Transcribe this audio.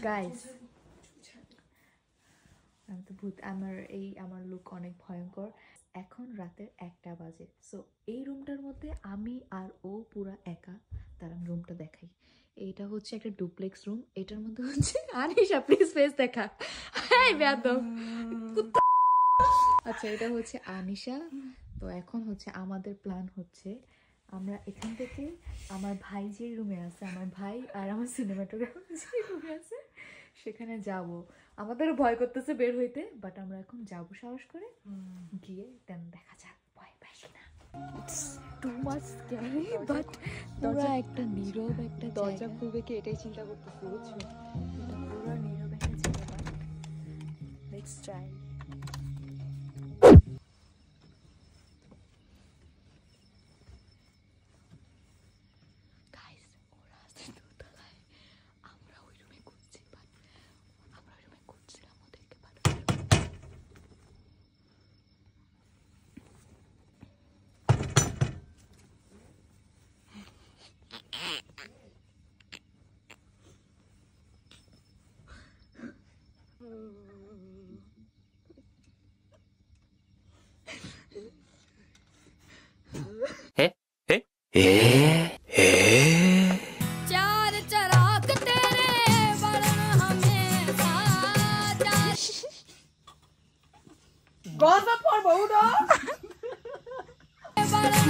Guys আমি তো ভূত আমার লুক অনেক ভয়ঙ্কর। এখন রাতের 1টা বাজে। সো এই রুমটার মধ্যে আমি আর ও পুরা একা। তার রুমটা দেখাই। এইটা হচ্ছে একটা ডুপ্লেক্স রুম। এটার মধ্যে হচ্ছে আনিশা প্লিজ ফেস দেখা। হ্যাঁ বেয়াদব আচ্ছা এটা হচ্ছে আনিশা। তো এখন হচ্ছে আমাদের প্ল্যান হচ্ছে আমরা এখান থেকে আমার ভাই যে রুমে আছে, আমার ভাই আর আমার সিনেমাটোগ্রাফার যে রুমে আছে সেখানে যাব। আমাদেরও ভয় করতেছে বের হইতে, বাট আমরা এখন যাব সাহস করে, গিয়ে দেন দেখা যাক ভয় পাই কিনা। টু মাচ স্ক্যারি বাট পুরো একটা নীরব একটা দরজা খুলবে কি এটাই চিন্তা করতেছি, বুঝছো? এটা পুরো নীরব একটা জায়গা। Let's try. चार चराग तेरे बड़न हमेशा Gossip for Buddha. बड़न